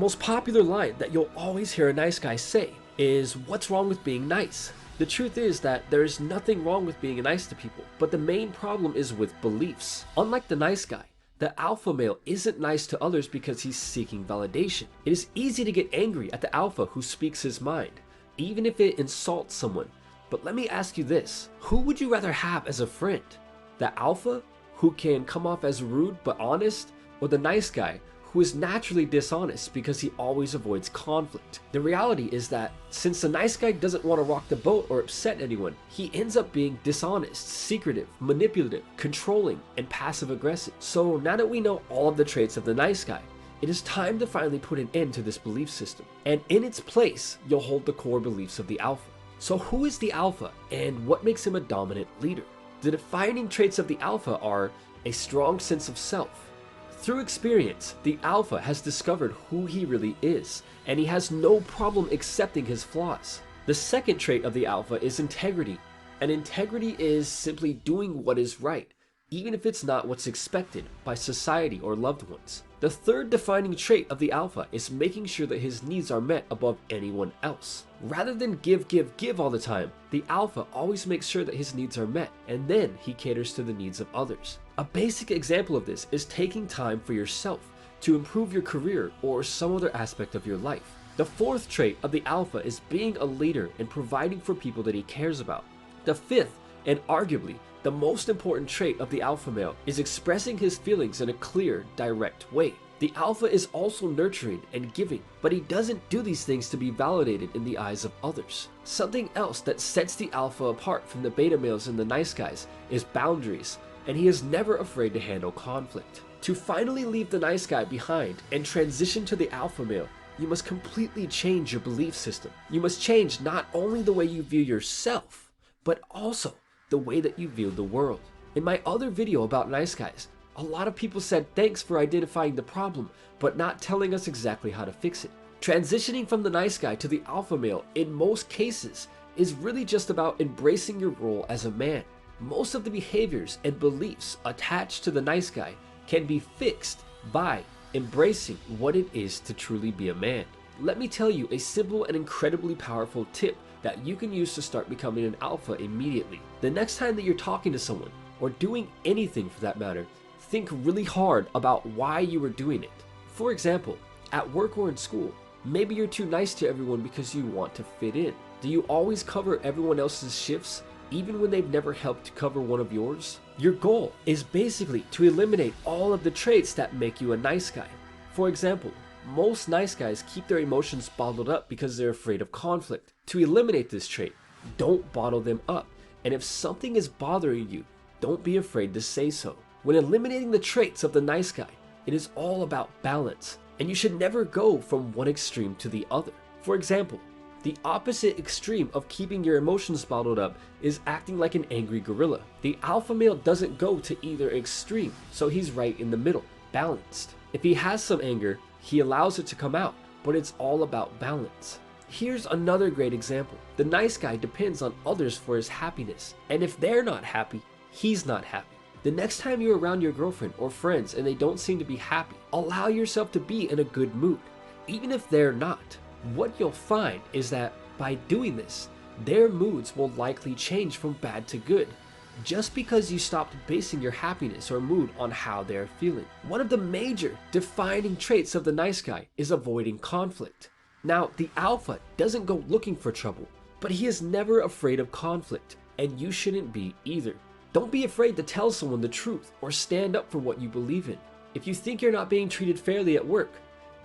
Most popular line that you'll always hear a nice guy say is, "What's wrong with being nice?" The truth is that there is nothing wrong with being nice to people, but the main problem is with beliefs. Unlike the nice guy, the alpha male isn't nice to others because he's seeking validation. It is easy to get angry at the alpha who speaks his mind, even if it insults someone. But let me ask you this, who would you rather have as a friend? The alpha, who can come off as rude but honest, or the nice guy, who is naturally dishonest because he always avoids conflict? The reality is that since the nice guy doesn't want to rock the boat or upset anyone, he ends up being dishonest, secretive, manipulative, controlling, and passive aggressive. So now that we know all of the traits of the nice guy, it is time to finally put an end to this belief system. And in its place, you'll hold the core beliefs of the alpha. So who is the alpha and what makes him a dominant leader? The defining traits of the alpha are a strong sense of self. Through experience, the alpha has discovered who he really is, and he has no problem accepting his flaws. The second trait of the alpha is integrity, and integrity is simply doing what is right, even if it's not what's expected by society or loved ones. The third defining trait of the alpha is making sure that his needs are met above anyone else. Rather than give all the time, the alpha always makes sure that his needs are met, and then he caters to the needs of others. A basic example of this is taking time for yourself to improve your career or some other aspect of your life. The fourth trait of the alpha is being a leader and providing for people that he cares about. The fifth, and arguably the most important trait of the alpha male, is expressing his feelings in a clear, direct way. The alpha is also nurturing and giving, but he doesn't do these things to be validated in the eyes of others. Something else that sets the alpha apart from the beta males and the nice guys is boundaries, and he is never afraid to handle conflict. To finally leave the nice guy behind and transition to the alpha male, you must completely change your belief system. You must change not only the way you view yourself, but also the way that you view the world. In my other video about nice guys, a lot of people said thanks for identifying the problem, but not telling us exactly how to fix it. Transitioning from the nice guy to the alpha male, in most cases, is really just about embracing your role as a man. Most of the behaviors and beliefs attached to the nice guy can be fixed by embracing what it is to truly be a man. Let me tell you a simple and incredibly powerful tip that you can use to start becoming an alpha immediately. The next time that you're talking to someone, or doing anything for that matter, think really hard about why you are doing it. For example, at work or in school, maybe you're too nice to everyone because you want to fit in. Do you always cover everyone else's shifts, even when they've never helped cover one of yours? Your goal is basically to eliminate all of the traits that make you a nice guy. For example, most nice guys keep their emotions bottled up because they're afraid of conflict. To eliminate this trait, don't bottle them up. And if something is bothering you, don't be afraid to say so. When eliminating the traits of the nice guy, it is all about balance, and you should never go from one extreme to the other. For example, the opposite extreme of keeping your emotions bottled up is acting like an angry gorilla. The alpha male doesn't go to either extreme, so he's right in the middle, balanced. If he has some anger, he allows it to come out, but it's all about balance. Here's another great example. The nice guy depends on others for his happiness, and if they're not happy, he's not happy. The next time you're around your girlfriend or friends and they don't seem to be happy, allow yourself to be in a good mood, even if they're not. What you'll find is that by doing this, their moods will likely change from bad to good, just because you stopped basing your happiness or mood on how they're feeling. One of the major defining traits of the nice guy is avoiding conflict. Now, the alpha doesn't go looking for trouble, but he is never afraid of conflict, and you shouldn't be either. Don't be afraid to tell someone the truth or stand up for what you believe in. If you think you're not being treated fairly at work,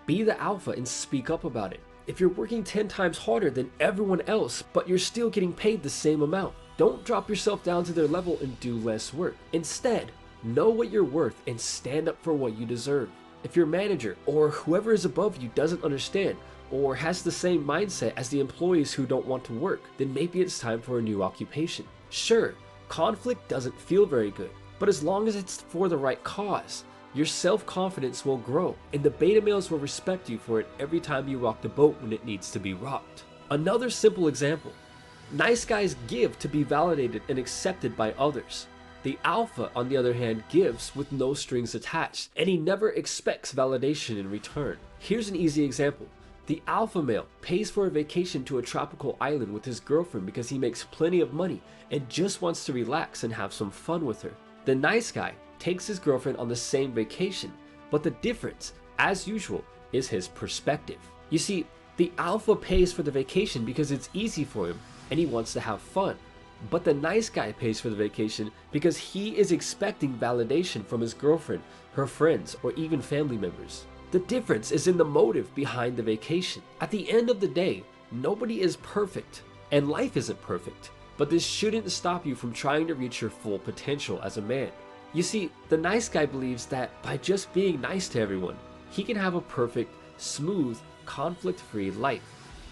be the alpha and speak up about it. If you're working 10 times harder than everyone else, but you're still getting paid the same amount, don't drop yourself down to their level and do less work. Instead, know what you're worth and stand up for what you deserve. If your manager or whoever is above you doesn't understand or has the same mindset as the employees who don't want to work, then maybe it's time for a new occupation. Sure, conflict doesn't feel very good, but as long as it's for the right cause, your self-confidence will grow, and the beta males will respect you for it every time you rock the boat when it needs to be rocked. Another simple example. Nice guys give to be validated and accepted by others. The alpha, on the other hand, gives with no strings attached, and he never expects validation in return. Here's an easy example. The alpha male pays for a vacation to a tropical island with his girlfriend because he makes plenty of money and just wants to relax and have some fun with her. The nice guy takes his girlfriend on the same vacation, but the difference, as usual, is his perspective. You see, the alpha pays for the vacation because it's easy for him and he wants to have fun. But the nice guy pays for the vacation because he is expecting validation from his girlfriend, her friends, or even family members. The difference is in the motive behind the vacation. At the end of the day, nobody is perfect, and life isn't perfect. But this shouldn't stop you from trying to reach your full potential as a man. You see, the nice guy believes that by just being nice to everyone, he can have a perfect, smooth, conflict-free life.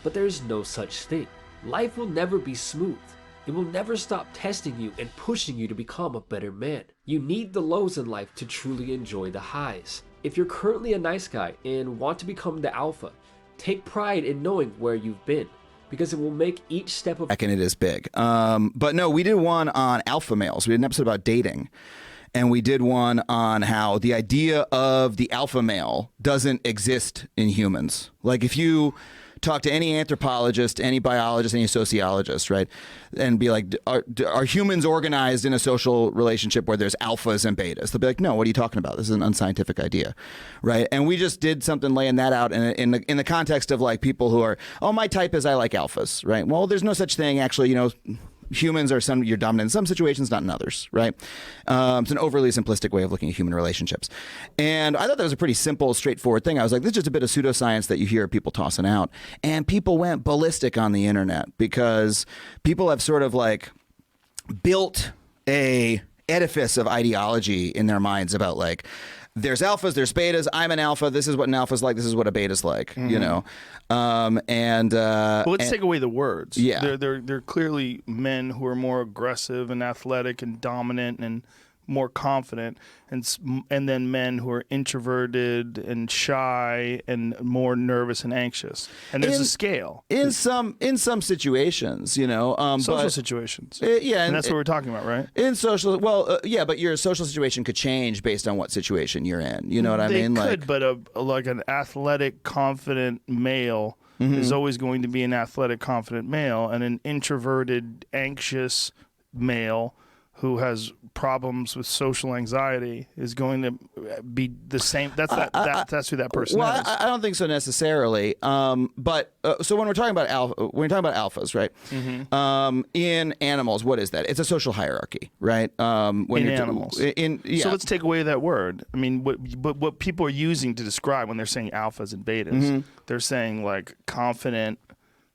But there is no such thing. Life will never be smooth. It will never stop testing you and pushing you to become a better man. You need the lows in life to truly enjoy the highs. If you're currently a nice guy and want to become the alpha, take pride in knowing where you've been, because it will make each step of... And it is big. But no, we did one on alpha males. We did an episode about dating. And we did one on how the idea of the alpha male doesn't exist in humans. Like if you talk to any anthropologist, any biologist, any sociologist, right, and be like, are humans organized in a social relationship where there's alphas and betas? They'll be like, no, what are you talking about? This is an unscientific idea, right? And we just did something laying that out in the context of like people who are, oh, my type is I like alphas, right? Well, there's no such thing actually, you know. Humans are you're dominant in some situations, not in others, right? It's an overly simplistic way of looking at human relationships. And I thought that was a pretty simple, straightforward thing. I was like, this is just a bit of pseudoscience that you hear people tossing out. And people went ballistic on the internet because people have sort of like built a edifice of ideology in their minds about like, there's alphas, there's betas. I'm an alpha. This is what an alpha's like. This is what a beta's like. You know, well, let's take away the words. Yeah, they're clearly men who are more aggressive and athletic and dominant and more confident, and then men who are introverted and shy and more nervous and anxious. And there's a scale in some situations, you know, social situations. Yeah, and that's what we're talking about, right? In social, well, yeah, but your social situation could change based on what situation you're in. You know what I mean? They could, but like an athletic, confident male is always going to be an athletic, confident male, and an introverted, anxious male who has problems with social anxiety is going to be the same. That's who that person is. I don't think so necessarily. But so when we're talking about alphas, right? In animals, what is that? It's a social hierarchy, right? In animals. So let's take away that word. I mean, what people are using to describe when they're saying alphas and betas, they're saying like confident,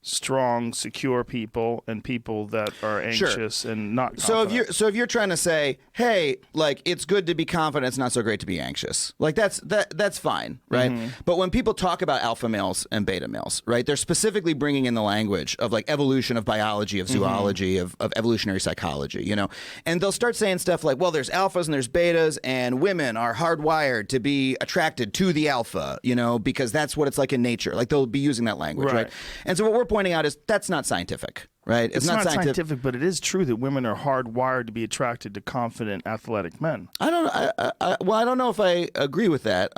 strong, secure people and people that are anxious and not confident. So if you're trying to say, hey, like it's good to be confident, it's not so great to be anxious. Like that's fine, right? But when people talk about alpha males and beta males, right, they're specifically bringing in the language of like evolution, of biology, of zoology, of evolutionary psychology, you know, and they'll start saying stuff like, well, there's alphas and there's betas, and women are hardwired to be attracted to the alpha, you know, because that's what it's like in nature. Like they'll be using that language, right? And so what we're pointing out is that's not scientific, right? It's not scientific, but it is true that women are hardwired to be attracted to confident, athletic men. I don't know if I agree with that.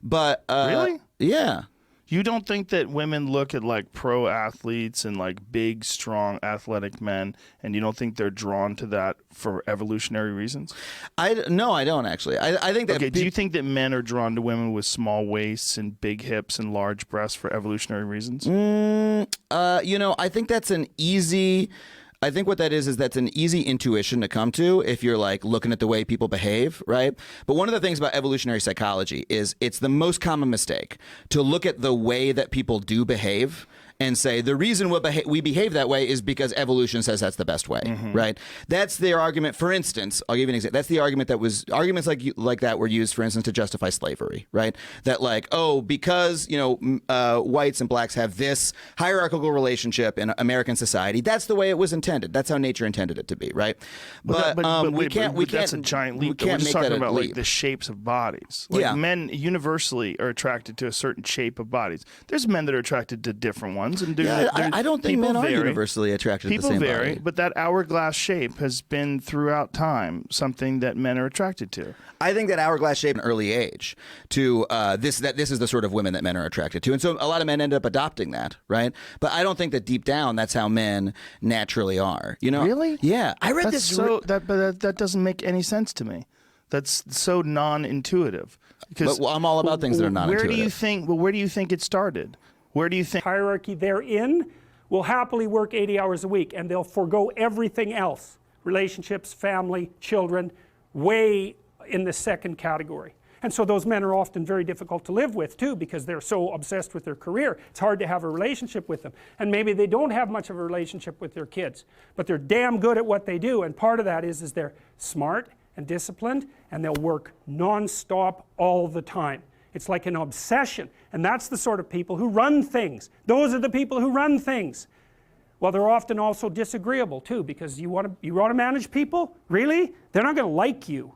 But really, yeah. You don't think that women look at like pro athletes and like big, strong, athletic men, and you don't think they're drawn to that for evolutionary reasons? No, I don't actually. I think that. Okay, do you think that men are drawn to women with small waists and big hips and large breasts for evolutionary reasons? You know, I think that's an easy. I think what that is that's an easy intuition to come to if you're like looking at the way people behave, right? But one of the things about evolutionary psychology is it's the most common mistake to look at the way that people do behave and say the reason we behave that way is because evolution says that's the best way, right? That's their argument. For instance, I'll give you an example. That's the argument arguments like that were used, for instance, to justify slavery, right? That like, oh, because you know whites and blacks have this hierarchical relationship in American society, that's the way it was intended. That's how nature intended it to be, right? But we can't. That's a giant leap. We're just talking about like the shapes of bodies. Like men universally are attracted to a certain shape of bodies. There's men that are attracted to different ones. ones, and I don't think men are universally attracted to the same People vary, body. but that hourglass shape has been throughout time something that men are attracted to. I think that hourglass shape in early age to this is the sort of women that men are attracted to, and so a lot of men end up adopting that, right? But I don't think that deep down that's how men naturally are. You know? Really? Yeah, I read That's this. that doesn't make any sense to me. That's so non-intuitive. But I'm all about things that are non-intuitive. Where do you think it started? Where do you think hierarchy they're in will happily work 80 hours a week, and they'll forego everything else, relationships, family, children, way in the second category. And so those men are often very difficult to live with too, because they're so obsessed with their career. It's hard to have a relationship with them. And maybe they don't have much of a relationship with their kids, but they're damn good at what they do. And part of that is they're smart and disciplined, and they'll work non-stop all the time. It's like an obsession. And that's the sort of people who run things. Those are the people who run things. Well, they're often also disagreeable too, because you want to manage people? Really? They're not going to like you.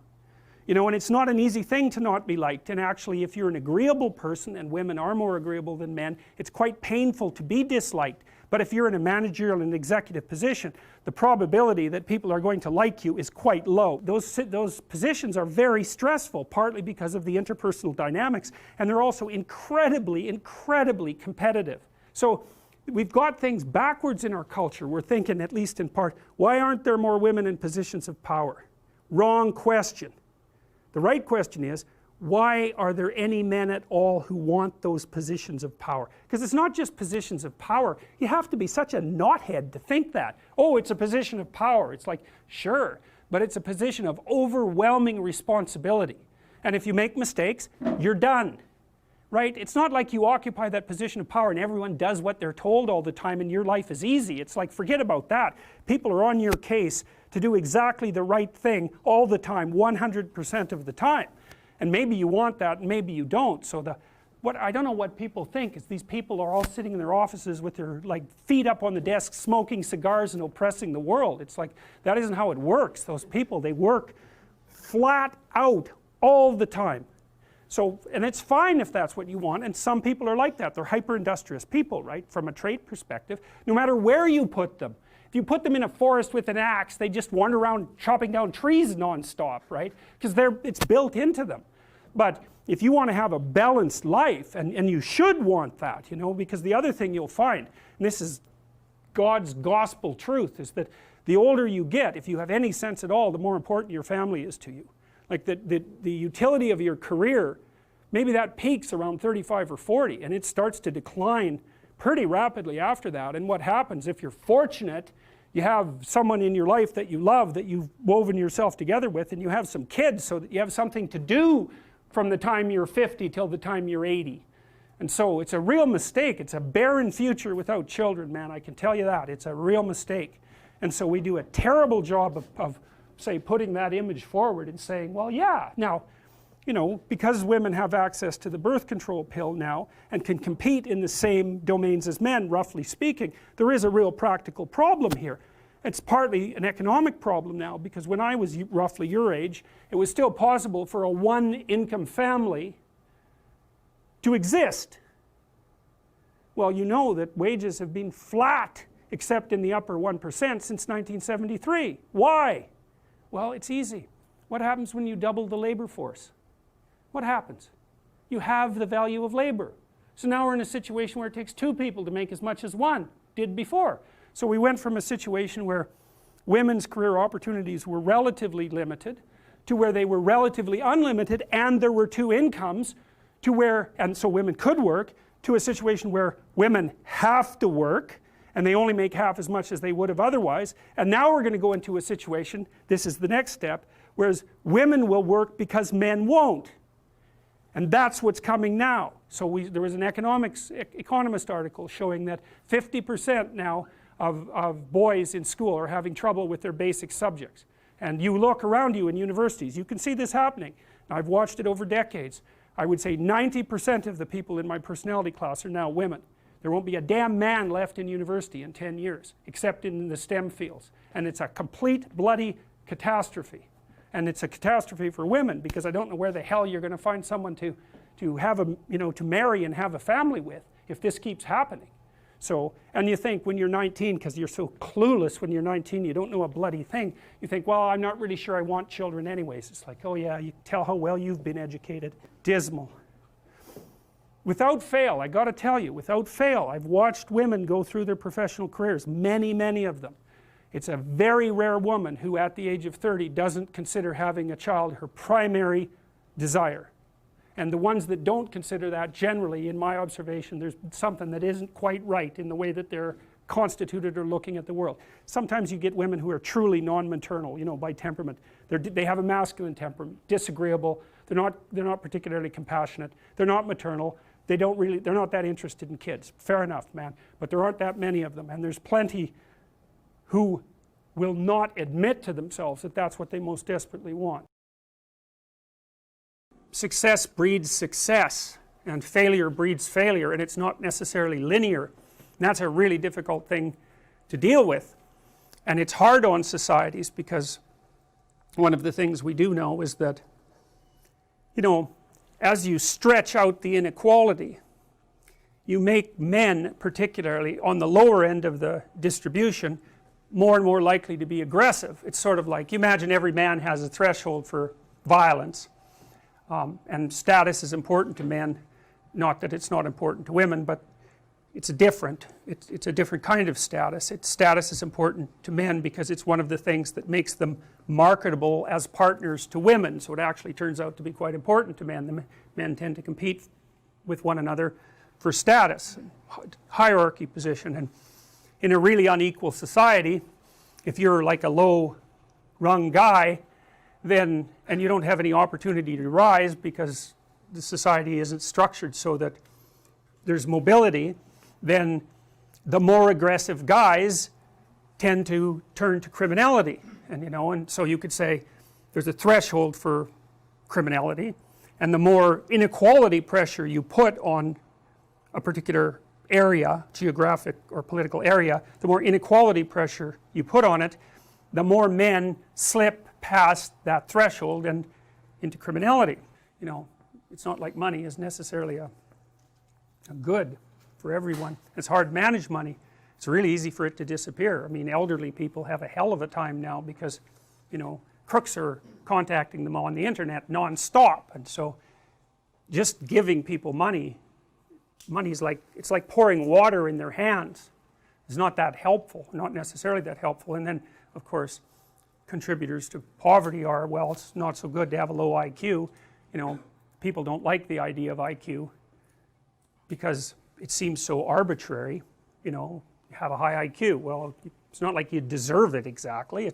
You know, and it's not an easy thing to not be liked. And actually, if you're an agreeable person, and women are more agreeable than men, it's quite painful to be disliked. But if you're in a managerial and executive position, the probability that people are going to like you is quite low. Those positions are very stressful, partly because of the interpersonal dynamics, and they're also incredibly, incredibly competitive. So we've got things backwards in our culture. We're thinking, at least in part, why aren't there more women in positions of power? Wrong question. The right question is, why are there any men at all who want those positions of power? Because it's not just positions of power. You have to be such a knothead to think that. Oh, it's a position of power. It's like, sure, but it's a position of overwhelming responsibility. And if you make mistakes, you're done. Right? It's not like you occupy that position of power and everyone does what they're told all the time and your life is easy. It's like, forget about that. People are on your case to do exactly the right thing all the time, 100% of the time. And maybe you want that and maybe you don't. So I don't know what people think is these people are all sitting in their offices with their feet up on the desk smoking cigars and oppressing the world. It's like, that isn't how it works. Those people, they work flat out all the time. So, and it's fine if that's what you want, and some people are like that. They're hyper-industrious people, right, from a trait perspective, no matter where you put them. If you put them in a forest with an axe, they just wander around chopping down trees non-stop, right, because it's built into them. But if you want to have a balanced life, and you should want that, you know, because the other thing you'll find, and this is God's gospel truth, is that the older you get, if you have any sense at all, the more important your family is to you. Like the utility of your career, maybe that peaks around 35 or 40 and it starts to decline pretty rapidly after that. And what happens, if you're fortunate, you have someone in your life that you love, that you've woven yourself together with, and you have some kids so that you have something to do from the time you're 50 till the time you're 80. And so it's a real mistake. It's a barren future without children, man, I can tell you that. It's a real mistake. And so we do a terrible job of say, putting that image forward and saying, well, yeah, now, you know, because women have access to the birth control pill now and can compete in the same domains as men, roughly speaking, there is a real practical problem here. It's partly an economic problem now, because when I was roughly your age, it was still possible for a one-income family to exist. Well, you know that wages have been flat, except in the upper 1% since 1973. Why? Well, it's easy. What happens when you double the labor force? What happens? You have the value of labor. So now we're in a situation where it takes two people to make as much as one did before. So we went from a situation where women's career opportunities were relatively limited to where they were relatively unlimited and there were two incomes, to where, and so women could work, to a situation where women have to work and they only make half as much as they would have otherwise. And now we're going to go into a situation, this is the next step, whereas women will work because men won't. And that's what's coming now. So there was an economist article showing that 50% now of boys in school are having trouble with their basic subjects. And you look around you in universities, you can see this happening. I've watched it over decades. I would say 90% of the people in my personality class are now women. There won't be a damn man left in university in 10 years, except in the STEM fields. And it's a complete bloody catastrophe. And it's a catastrophe for women, because I don't know where the hell you're going to find someone to have to marry and have a family with if this keeps happening. So, and you think when you're 19, because you're so clueless when you're 19, you don't know a bloody thing, you think, well, I'm not really sure I want children anyways. It's like, oh yeah, you tell how well you've been educated. Dismal. Without fail, I got to tell you, without fail, I've watched women go through their professional careers, many of them. It's a very rare woman who at the age of 30 doesn't consider having a child her primary desire. And the ones that don't consider that, generally, in my observation, there's something that isn't quite right in the way that they're constituted or looking at the world. Sometimes you get women who are truly non-maternal, you know, by temperament. They have a masculine temperament, disagreeable, they're not particularly compassionate, they're not maternal, they're not that interested in kids. Fair enough, man. But there aren't that many of them, and there's plenty who will not admit to themselves that that's what they most desperately want. Success breeds success, and failure breeds failure, and it's not necessarily linear. And that's a really difficult thing to deal with, and it's hard on societies, because one of the things we do know is that, you know, as you stretch out the inequality, you make men, particularly on the lower end of the distribution, more and more likely to be aggressive. It's sort of like, you imagine every man has a threshold for violence. And status is important to men, not that it's not important to women, but it's different. It's a different kind of status. Status is important to men because it's one of the things that makes them marketable as partners to women, so it actually turns out to be quite important to men. The men tend to compete with one another for status, hierarchy position, and in a really unequal society, if you're like a low-rung guy, then, and you don't have any opportunity to rise because the society isn't structured so that there's mobility, then the more aggressive guys tend to turn to criminality. And you know, and so you could say there's a threshold for criminality, and the more inequality pressure you put on a particular area, geographic or political area, the more inequality pressure you put on it, the more men slip past that threshold and into criminality. You know, it's not like money is necessarily a good for everyone. It's hard to manage money. It's really easy for it to disappear. I mean, elderly people have a hell of a time now because, you know, crooks are contacting them on the internet non-stop, and so just giving people money's like, it's like pouring water in their hands. It's not that helpful, not necessarily that helpful. And then, of course, contributors to poverty are, well, it's not so good to have a low IQ. You know, people don't like the idea of IQ because it seems so arbitrary. You know, you have a high IQ. Well, it's not like you deserve it exactly.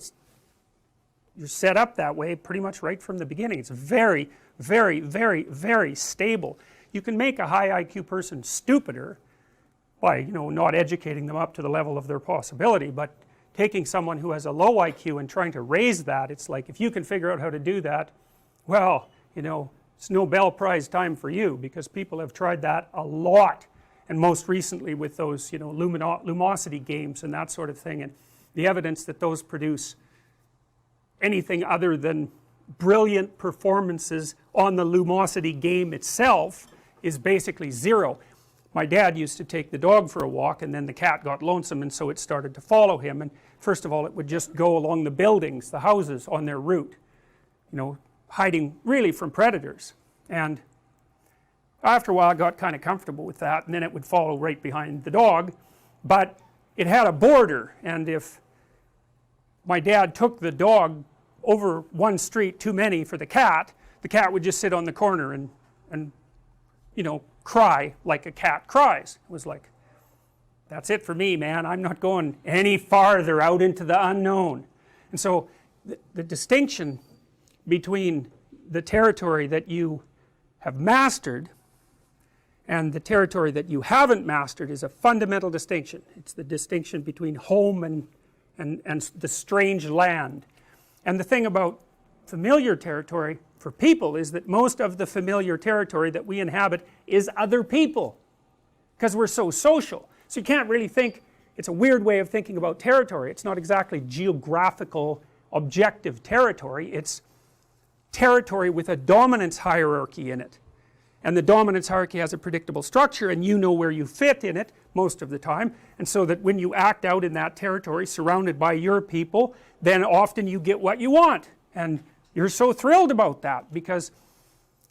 You're set up that way pretty much right from the beginning. It's very, very, very, very stable. You can make a high IQ person stupider by, you know, not educating them up to the level of their possibility, but taking someone who has a low IQ and trying to raise that, it's like, if you can figure out how to do that, well, you know, it's Nobel Prize time for you, because people have tried that a lot, and most recently with those, you know, lumosity games and that sort of thing, and the evidence that those produce anything other than brilliant performances on the lumosity game itself is basically zero. My dad used to take the dog for a walk, and then the cat got lonesome, and so it started to follow him, and first of all it would just go along the buildings, the houses on their route, you know, hiding really from predators. And after a while I got kind of comfortable with that, and then it would follow right behind the dog, but it had a border, and if my dad took the dog over one street too many for the cat would just sit on the corner and you know, cry like a cat cries. It was like, that's it for me, man. I'm not going any farther out into the unknown. And so the distinction between the territory that you have mastered and the territory that you haven't mastered is a fundamental distinction. It's the distinction between home and the strange land. And the thing about familiar territory for people is that most of the familiar territory that we inhabit is other people, because we're so social. So you can't really think, it's a weird way of thinking about territory. It's not exactly geographical objective territory, it's territory with a dominance hierarchy in it. and the dominance hierarchy has a predictable structure, and you know where you fit in it most of the time, and so that when you act out in that territory surrounded by your people, then often you get what you want, and you're so thrilled about that because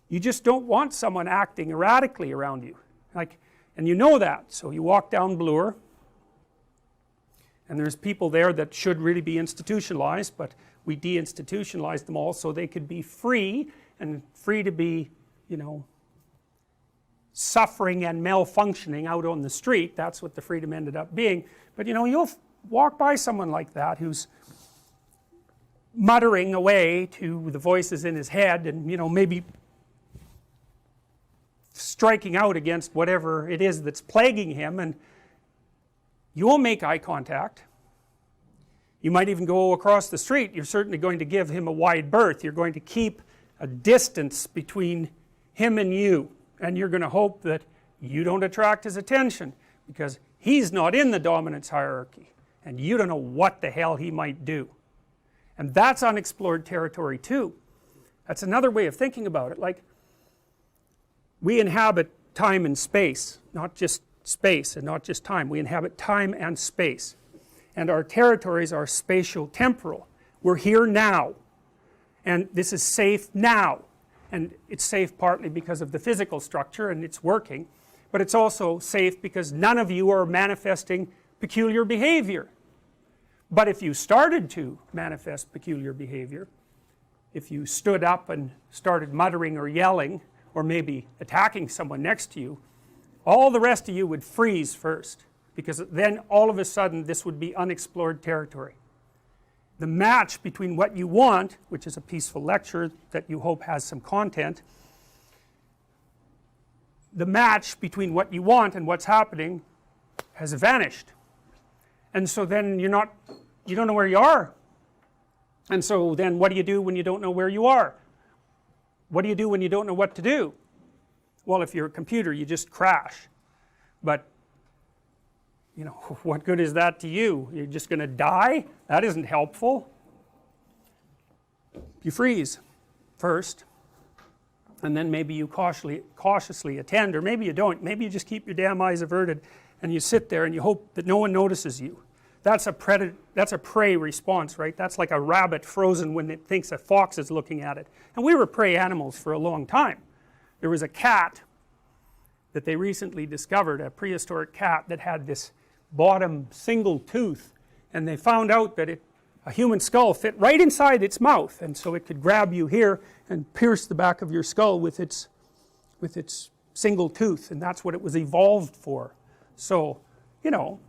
you just don't want someone acting erratically around you, like, and you know that. So you walk down Bloor, and there's people there that should really be institutionalized, but we deinstitutionalized them all so they could be free, and free to be, you know, suffering and malfunctioning out on the street. That's what the freedom ended up being. But you know, you'll walk by someone like that who's muttering away to the voices in his head, and you know, maybe striking out against whatever it is that's plaguing him, and you won't make eye contact. You might even go across the street. You're certainly going to give him a wide berth. You're going to keep a distance between him and you, and you're going to hope that you don't attract his attention because he's not in the dominance hierarchy, and you don't know what the hell he might do. And that's unexplored territory too. That's another way of thinking about it. Like, we inhabit time and space, not just space and not just time. We inhabit time and space, and our territories are spatio-temporal. We're here now, and this is safe now, and it's safe partly because of the physical structure and it's working, but it's also safe because none of you are manifesting peculiar behavior. But if you started to manifest peculiar behavior, if you stood up and started muttering or yelling or maybe attacking someone next to you, all the rest of you would freeze first, because then all of a sudden this would be unexplored territory. The match between what you want, which is a peaceful lecture that you hope has some content, the match between what you want and what's happening has vanished. And so then you don't know where you are. And so then what do you do when you don't know where you are? What do you do when you don't know what to do? Well, if you're a computer, you just crash. But you know, what good is that to you? You're just going to die? That isn't helpful. You freeze first, and then maybe you cautiously attend, or maybe you don't. Maybe you just keep your damn eyes averted and you sit there and you hope that no one notices you. That's a prey response, right? That's like a rabbit frozen when it thinks a fox is looking at it. And we were prey animals for a long time. There was a cat that they recently discovered, a prehistoric cat that had this bottom single tooth, and they found out that a human skull fit right inside its mouth, and so it could grab you here and pierce the back of your skull with its single tooth, and that's what it was evolved for. So, you know,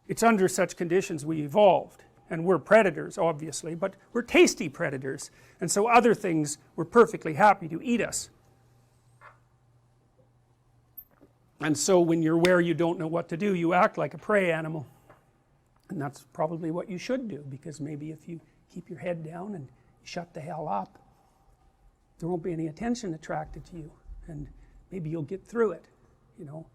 it's under such conditions we evolved, and we're predators obviously, but we're tasty predators, and so other things were perfectly happy to eat us. And so when you're where you don't know what to do, you act like a prey animal. And that's probably what you should do, because maybe if you keep your head down and shut the hell up, there won't be any attention attracted to you, and maybe you'll get through it. You know,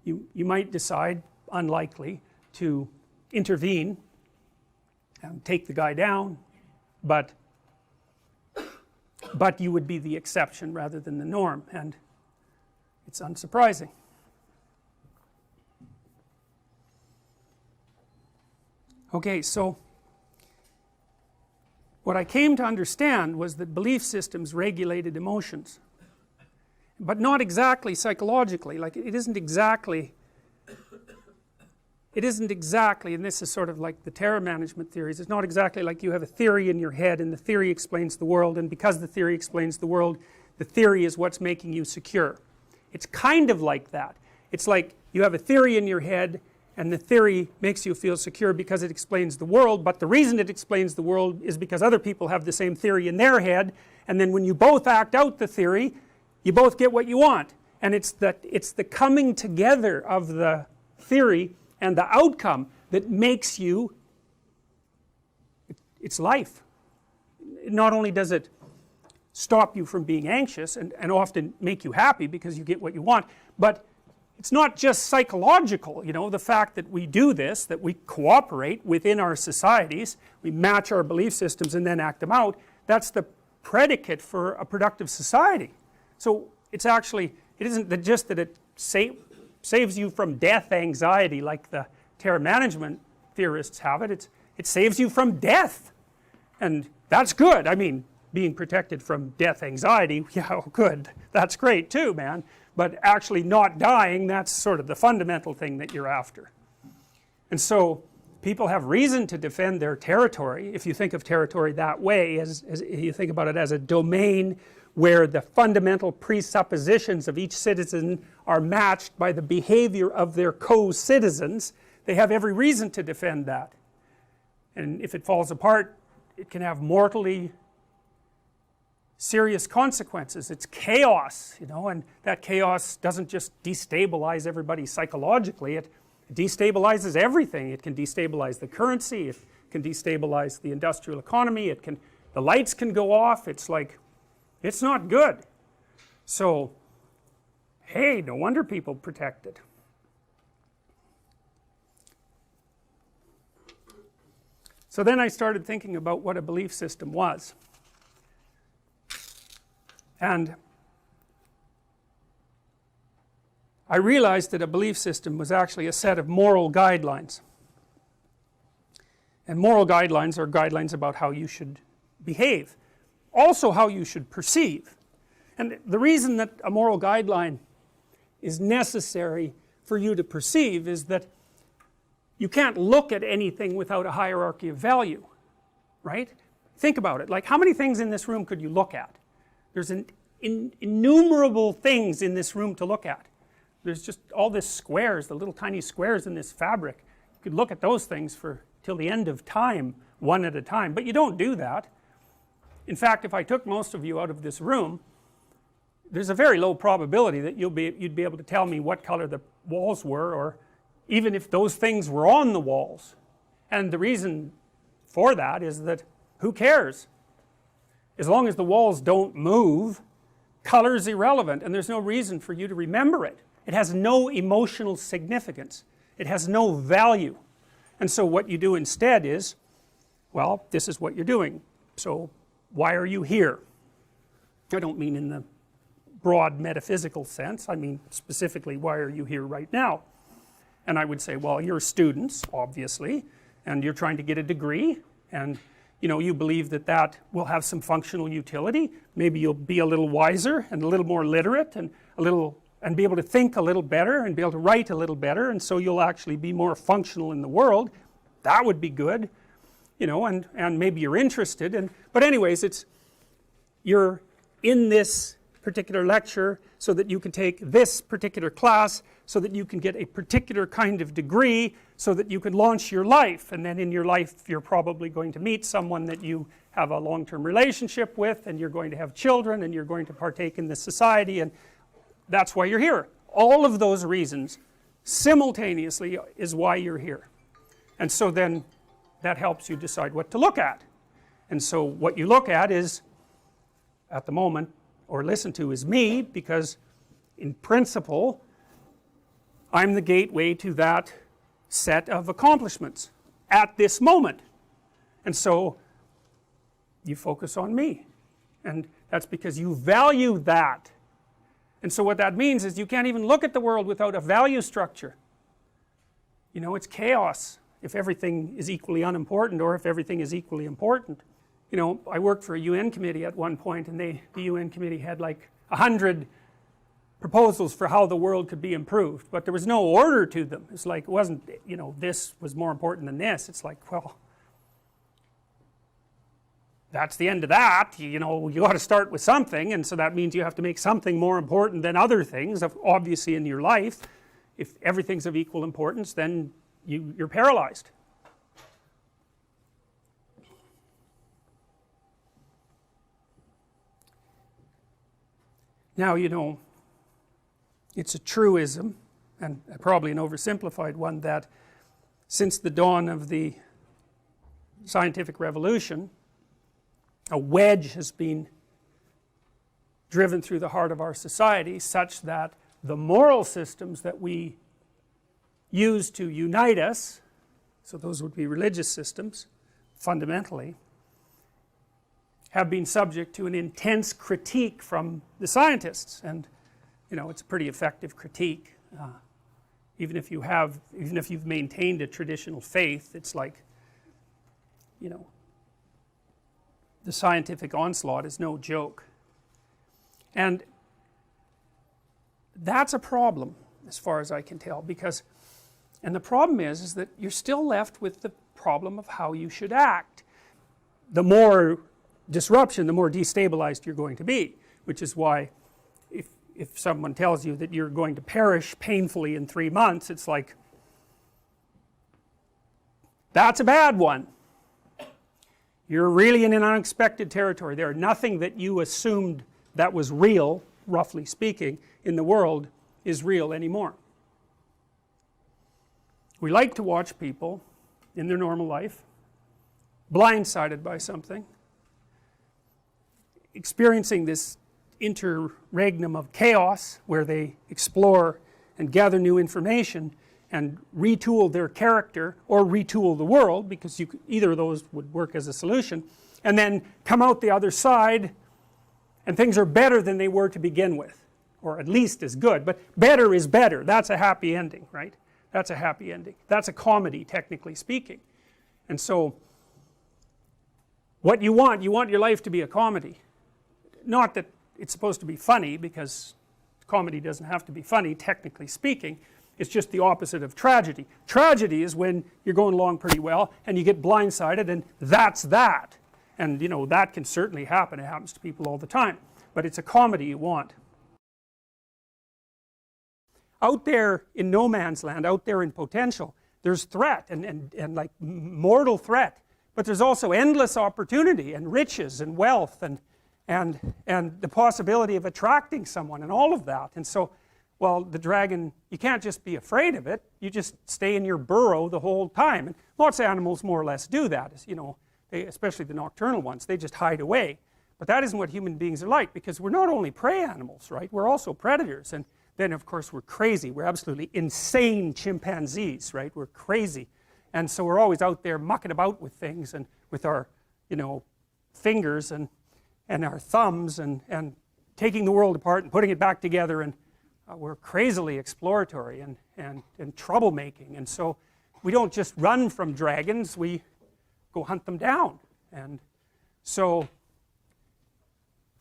you might decide, unlikely, to intervene and take the guy down, but you would be the exception rather than the norm, and it's unsurprising. Okay, so what I came to understand was that belief systems regulated emotions, but not exactly psychologically. Like, it isn't exactly, and this is sort of like the terror management theories, it's not exactly like you have a theory in your head and the theory explains the world, and because the theory explains the world, the theory is what's making you secure. It's kind of like that. It's like you have a theory in your head, and the theory makes you feel secure because it explains the world, but the reason it explains the world is because other people have the same theory in their head, and then when you both act out the theory, you both get what you want. And it's the coming together of the theory and the outcome that makes you, it's life. Not only does it stop you from being anxious and often make you happy because you get what you want, but it's not just psychological, you know, the fact that we do this, that we cooperate within our societies, we match our belief systems and then act them out, that's the predicate for a productive society. So it's actually, it isn't just that it saves you from death anxiety like the terror management theorists have it, it saves you from death. And that's good. I mean, being protected from death anxiety, yeah, good, that's great too, man. But actually not dying, that's sort of the fundamental thing that you're after. And so people have reason to defend their territory, if you think of territory that way, as you think about it as a domain where the fundamental presuppositions of each citizen are matched by the behavior of their co-citizens. They have every reason to defend that. And if it falls apart, it can have mortally serious consequences. It's chaos, you know, and that chaos doesn't just destabilize everybody psychologically, it destabilizes everything. It can destabilize the currency, it can destabilize the industrial economy, the lights can go off. It's like, it's not good. So, hey, no wonder people protect it. So then I started thinking about what a belief system was. And I realized that a belief system was actually a set of moral guidelines. And moral guidelines are guidelines about how you should behave, also how you should perceive. And the reason that a moral guideline is necessary for you to perceive is that you can't look at anything without a hierarchy of value, right? Think about it, like how many things in this room could you look at? There's innumerable things in this room to look at. There's just all this squares, the little tiny squares in this fabric. You could look at those things for till the end of time, one at a time, but you don't do that. In fact, if I took most of you out of this room, there's a very low probability that you'd be able to tell me what color the walls were, or even if those things were on the walls. And the reason for that is that who cares? As long as the walls don't move, color is irrelevant, and there's no reason for you to remember it. It has no emotional significance. It has no value. And so what you do instead is, well, this is what you're doing. So why are you here? I don't mean in the broad metaphysical sense. I mean specifically, why are you here right now? And I would say, well, you're students, obviously, and you're trying to get a degree, and you know, you believe that that will have some functional utility. Maybe you'll be a little wiser and a little more literate and be able to think a little better and be able to write a little better, and so you'll actually be more functional in the world. That would be good, you know, and maybe you're interested. But anyways, you're in this particular lecture so that you can take this particular class, so that you can get a particular kind of degree, so that you can launch your life. And then in your life you're probably going to meet someone that you have a long-term relationship with, and you're going to have children, and you're going to partake in this society, and that's why you're here. All of those reasons simultaneously is why you're here. And so then that helps you decide what to look at. And so what you look at is, at the moment, or listen to, is me, because in principle I'm the gateway to that set of accomplishments at this moment. And so you focus on me, and that's because you value that. And so what that means is you can't even look at the world without a value structure. You know, it's chaos if everything is equally unimportant, or if everything is equally important. You know, I worked for a UN committee at one point, and the UN committee had like 100 proposals for how the world could be improved, but there was no order to them. It's like, it wasn't, you know, this was more important than this. It's like, well, that's the end of that. You know, you got to start with something, and so that means you have to make something more important than other things, obviously, in your life. If everything's of equal importance, then you're paralyzed. Now, you know, it's a truism, and probably an oversimplified one, that since the dawn of the scientific revolution, a wedge has been driven through the heart of our society, such that the moral systems that we use to unite us, so those would be religious systems fundamentally, have been subject to an intense critique from the scientists, and you know, it's a pretty effective critique. Even if you've maintained a traditional faith, it's like, you know, the scientific onslaught is no joke. And that's a problem as far as I can tell, because, and the problem is that you're still left with the problem of how you should act. The more disruption, the more destabilized you're going to be, which is why if someone tells you that you're going to perish painfully in 3 months, it's like, that's a bad one. You're really in an unexpected territory there. Nothing that you assumed that was real, roughly speaking, in the world is real anymore. We like to watch people in their normal life blindsided by something, experiencing this interregnum of chaos where they explore and gather new information and retool their character or retool the world, because either of those would work as a solution, and then come out the other side and things are better than they were to begin with, or at least as good. But better is better. That's a happy ending, right? That's a happy ending. That's a comedy, technically speaking. And so what you want your life to be a comedy. Not that it's supposed to be funny, because comedy doesn't have to be funny, technically speaking. It's just the opposite of tragedy. Tragedy is when you're going along pretty well and you get blindsided, and that's that. And you know, that can certainly happen. It happens to people all the time. But it's a comedy you want. Out there in no man's land, out there in potential, there's threat and like mortal threat. But there's also endless opportunity and riches and wealth and the possibility of attracting someone and all of that. And so, well, the dragon, you can't just be afraid of it. You just stay in your burrow the whole time. And lots of animals more or less do that. You know, especially the nocturnal ones, they just hide away. But that isn't what human beings are like, because we're not only prey animals, right? We're also predators. And then, of course, we're crazy. We're absolutely insane chimpanzees, right? We're crazy. And so we're always out there mucking about with things, and with our, you know, fingers and our thumbs, and taking the world apart and putting it back together, and we're crazily exploratory and troublemaking. And so we don't just run from dragons, we go hunt them down. And so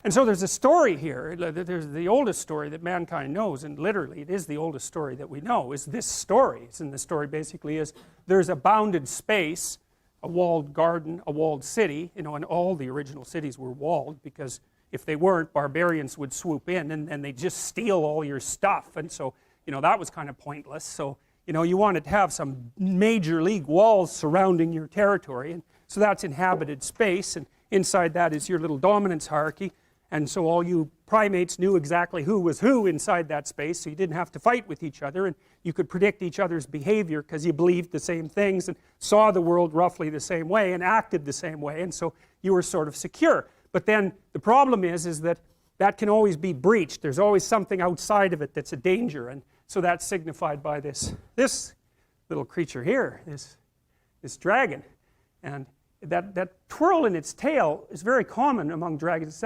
there's a story here. There's the oldest story that mankind knows, and literally it is the oldest story that we know, is this story. And the story basically is, there's a bounded space, a walled garden, a walled city, you know, and all the original cities were walled, because if they weren't, barbarians would swoop in and they'd just steal all your stuff. And so, you know, that was kind of pointless. So, you know, you wanted to have some major league walls surrounding your territory, and so that's inhabited space, and inside that is your little dominance hierarchy. And so all you primates knew exactly who was who inside that space, so you didn't have to fight with each other, and you could predict each other's behavior because you believed the same things and saw the world roughly the same way and acted the same way, and so you were sort of secure. But then the problem is that that can always be breached. There's always something outside of it that's a danger, and so that's signified by this little creature here, this dragon. And that twirl in its tail is very common among dragons.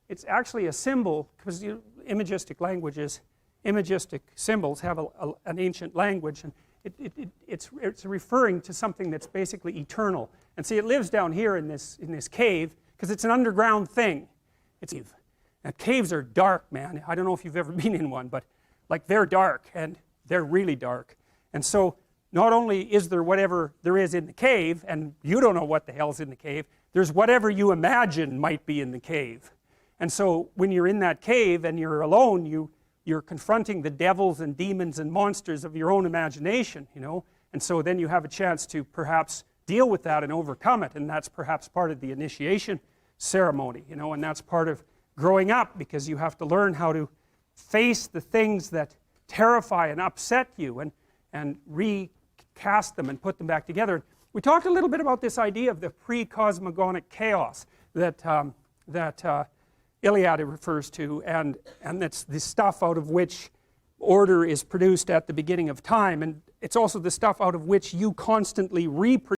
It's actually a symbol, because imagistic languages, imagistic symbols have an ancient language, and it's referring to something that's basically eternal. And see, it lives down here in this cave, because it's an underground thing. Now, caves are dark, man. I don't know if you've ever been in one, but like, they're dark, and they're really dark. And so not only is there whatever there is in the cave, and you don't know what the hell's in the cave, there's whatever you imagine might be in the cave. And so when you're in that cave and you're alone, you're confronting the devils and demons and monsters of your own imagination, you know. And so then you have a chance to perhaps deal with that and overcome it, and that's perhaps part of the initiation ceremony, you know, and that's part of growing up, because you have to learn how to face the things that terrify and upset you, and recast them and put them back together. We talked a little bit about this idea of the pre-cosmogonic chaos that Iliad refers to, and that's the stuff out of which order is produced at the beginning of time, and it's also the stuff out of which you constantly reproduce